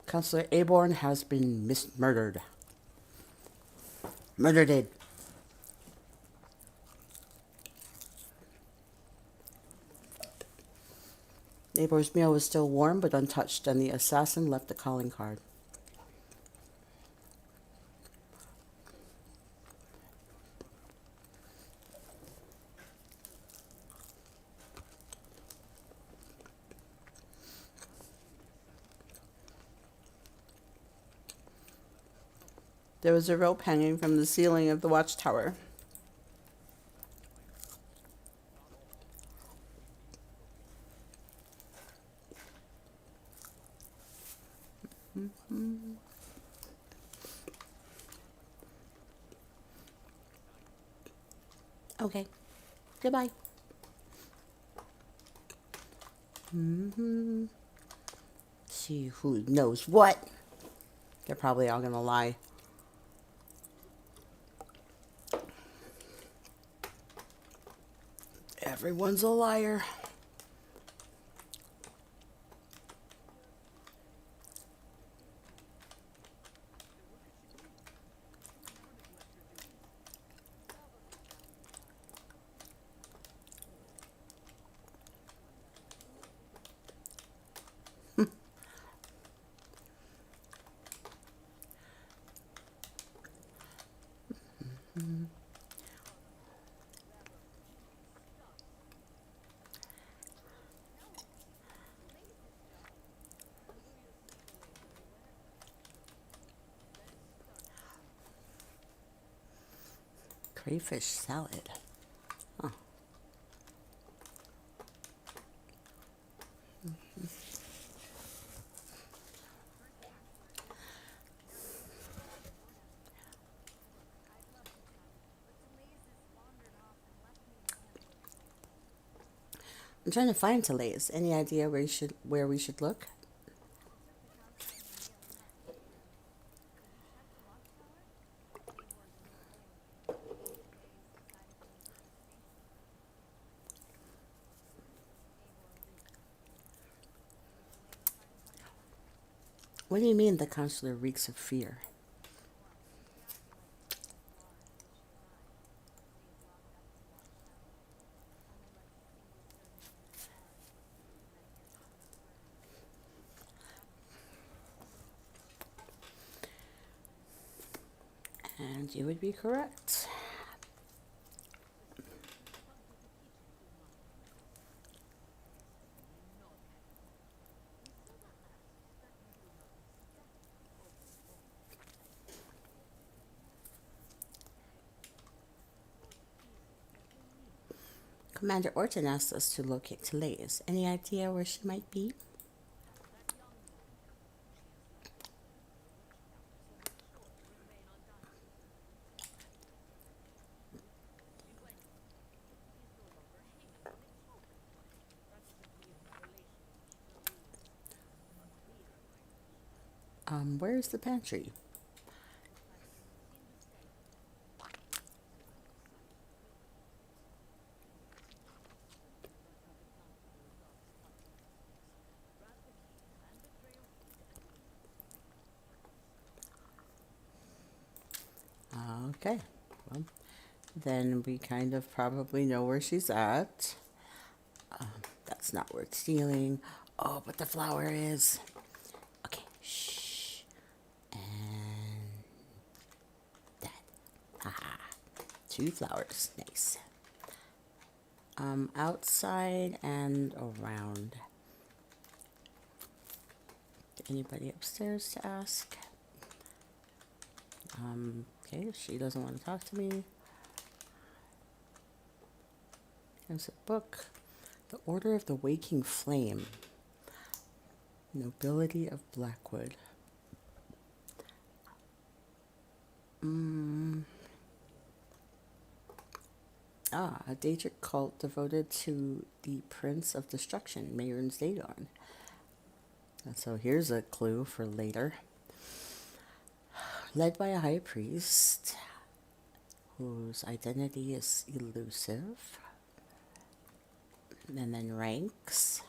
Councillor Aborn has been murdered. Murdered. Aborn's meal was still warm but untouched, and the assassin left the calling card. There was a rope hanging from the ceiling of the watchtower. Mm-hmm. Okay. Goodbye. Mm-hmm. See who knows what. They're probably all gonna lie. Everyone's a liar. Crayfish salad. Huh. I'm trying to find Telays. Any idea where we should look? What do you mean the counselor reeks of fear? And you would be correct. Commander Orton asked us to locate Telays. Any idea where she might be? Where's the pantry? Okay, well, then we kind of probably know where she's at. That's not worth stealing. Oh, but the flower is. Okay, shh. And that. 2 flowers. Nice. Outside and around. Anybody upstairs to ask? Okay, she doesn't want to talk to me. There's a book. The Order of the Waking Flame. Nobility of Blackwood. A Daedric cult devoted to the Prince of Destruction, Mayron's Dagon. And so here's a clue for later. Led by a high priest whose identity is elusive. And then ranks.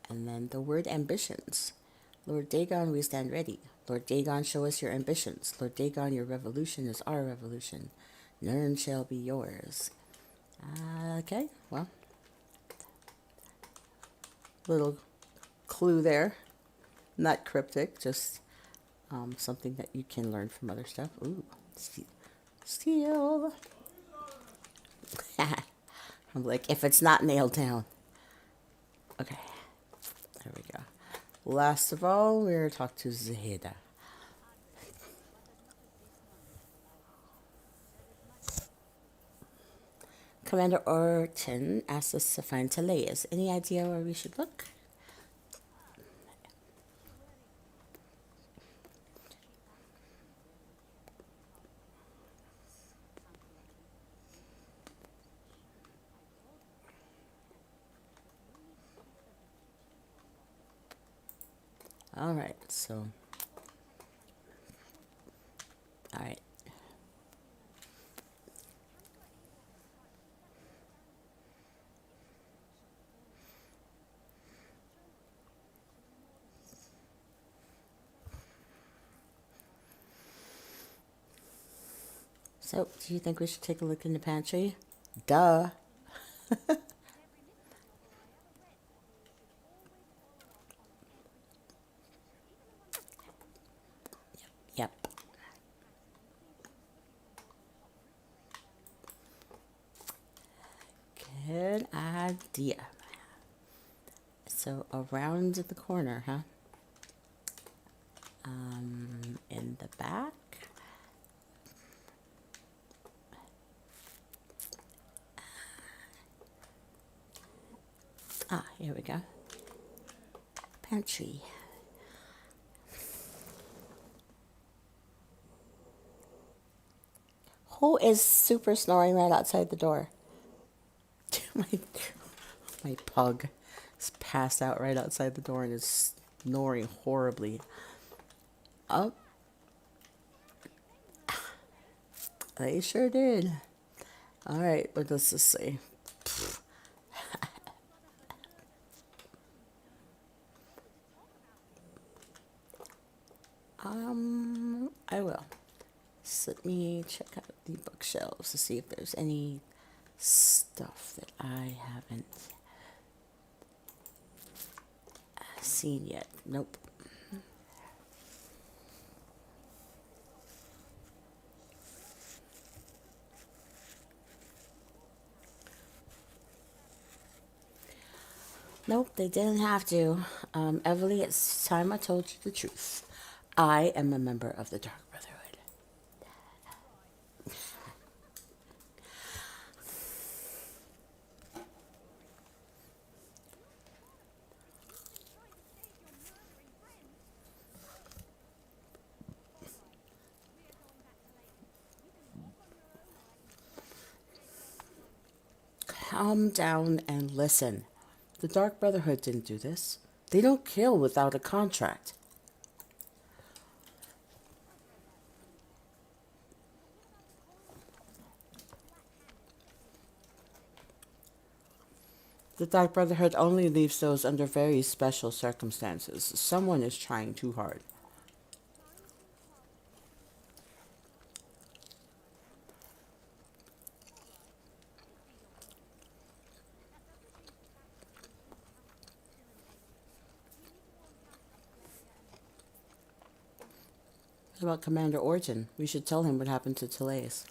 And then the word ambitions. Lord Dagon, we stand ready. Lord Dagon, show us your ambitions. Lord Dagon, your revolution is our revolution. None shall be yours. Okay, well. Little clue there. Not cryptic, just something that you can learn from other stuff. Ooh, steel. I'm like, if it's not nailed down. Okay, there we go. Last of all, we're talk to Zahida. Commander Orton asked us to find Talayas. Any idea where we should look? All right, so. All right. So, do you think we should take a look in the pantry? Duh. Yep. Good idea. So, around the corner, huh? In the back. Here we go. Pantry. Who is super snoring right outside the door? my pug is passed out right outside the door and is snoring horribly. Oh, they sure did. All right, what does this say? I will. So let me check out the bookshelves to see if there's any stuff that I haven't seen yet. Nope. Nope, they didn't have to. Everly, it's time I told you the truth. I am a member of the Dark Brotherhood. Calm down and listen. The Dark Brotherhood didn't do this. They don't kill without a contract. The Dark Brotherhood only leaves those under very special circumstances. Someone is trying too hard. What about Commander Orton? We should tell him what happened to Therese.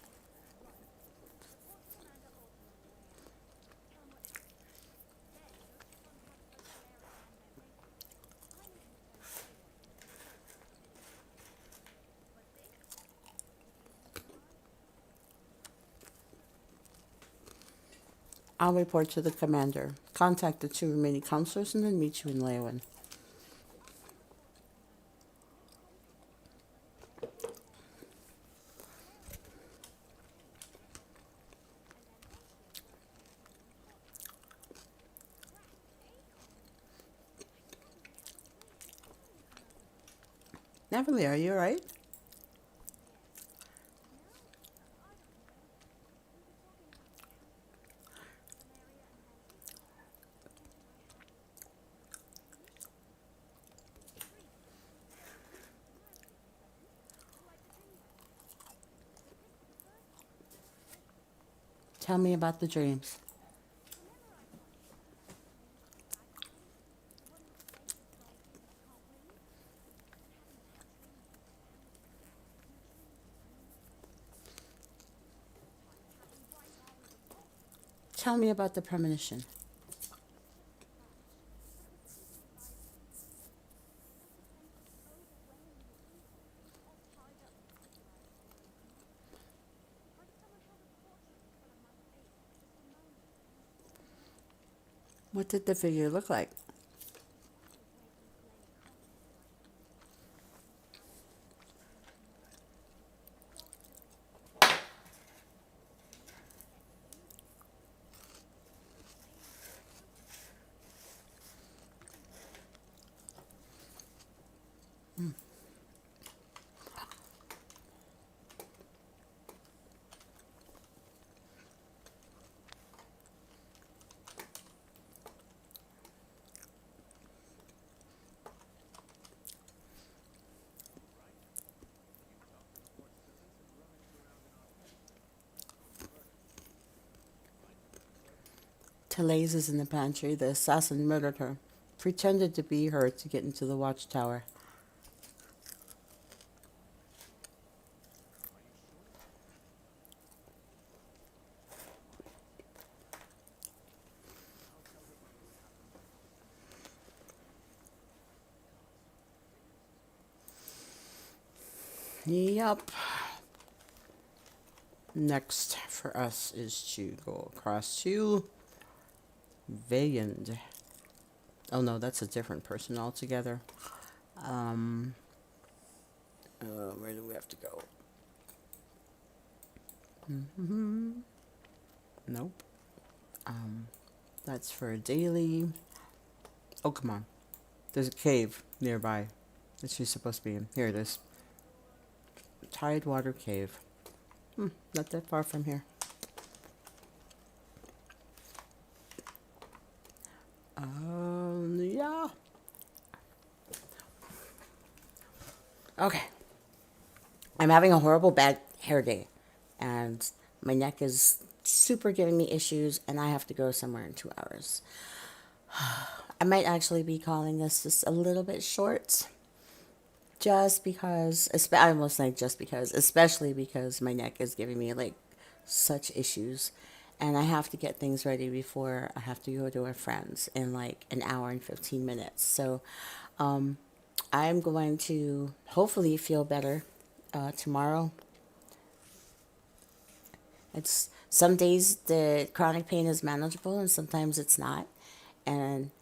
I'll report to the commander. Contact the 2 remaining counselors and then meet you in Leeuwen. Natalie, are you alright? Tell me about the dreams. Tell me about the premonition. What did the figure look like? Therese is in the pantry. The assassin murdered her. Pretended to be her to get into the watchtower. Yup. Next for us is to go across to Valiant. Oh no, that's a different person altogether. Where do we have to go? Nope. That's for a daily. Oh, come on. There's a cave nearby that she's supposed to be in. Here it is. Tidewater Cave. Not that far from here. Yeah. Okay. I'm having a horrible bad hair day, and my neck is super giving me issues, and I have to go somewhere in 2 hours. I might actually be calling this just a little bit short, just because, I almost like just because, especially because my neck is giving me like such issues, and I have to get things ready before I have to go to a friend's in like an hour and 15 minutes. So I'm going to hopefully feel better tomorrow. It's some days the chronic pain is manageable and sometimes it's not. And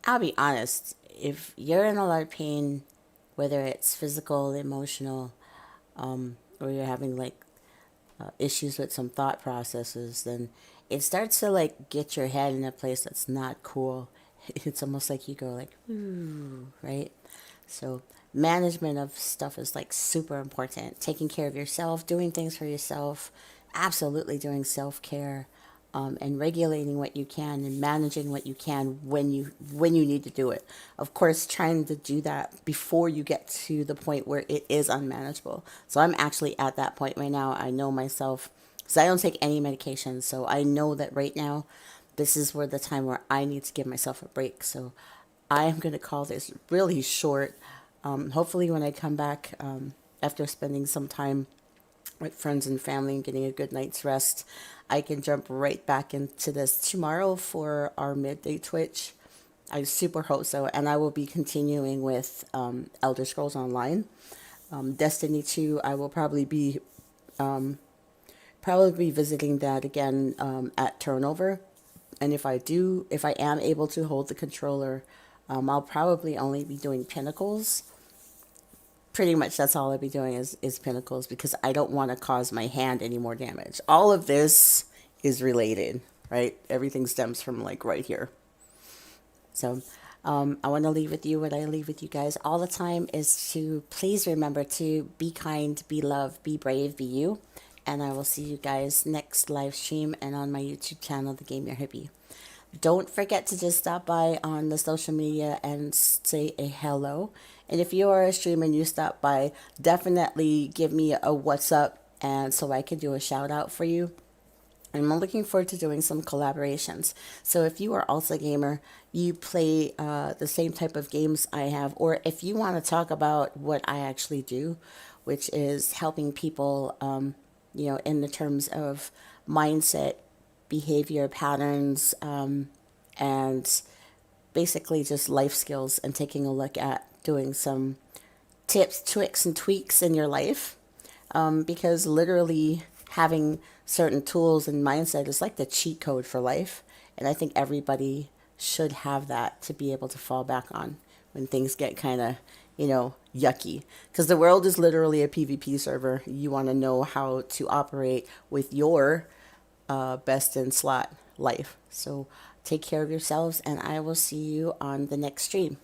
I'll be honest, if you're in a lot of pain, whether it's physical, emotional, or you're having like issues with some thought processes, then it starts to like get your head in a place that's not cool. It's almost like you go like, ooh, right? So management of stuff is like super important. Taking care of yourself, doing things for yourself, absolutely doing self-care, and regulating what you can and managing what you can when you need to do it. Of course, trying to do that before you get to the point where it is unmanageable. So I'm actually at that point right now. I know myself, because I don't take any medication. So I know that right now, this is where the time where I need to give myself a break. So I am going to call this really short. Hopefully when I come back, after spending some time with friends and family and getting a good night's rest, I can jump right back into this tomorrow for our midday Twitch. I super hope so, and I will be continuing with Elder Scrolls Online. Destiny 2, I will probably be visiting that again at turnover. And if I am able to hold the controller, I'll probably only be doing pinnacles. Pretty much that's all I'll be doing is pinnacles, because I don't want to cause my hand any more damage. All of this is related, right? Everything stems from like right here. So I want to leave with you what I leave with you guys all the time is to please remember to be kind, be loved, be brave, be you. And I will see you guys next live stream and on my YouTube channel, The Game Your Hippie. Don't forget to just stop by on the social media and say a hello. And if you are a streamer and you stop by, definitely give me a what's up, and so I can do a shout out for you. And I'm looking forward to doing some collaborations. So if you are also a gamer, you play the same type of games I have, or if you want to talk about what I actually do, which is helping people, in the terms of mindset, behavior patterns, and basically just life skills, and taking a look at doing some tips, tricks, and tweaks in your life. Because literally having certain tools and mindset is like the cheat code for life. And I think everybody should have that to be able to fall back on when things get kind of, yucky. Because the world is literally a PvP server. You want to know how to operate with your best in slot life. So take care of yourselves, and I will see you on the next stream.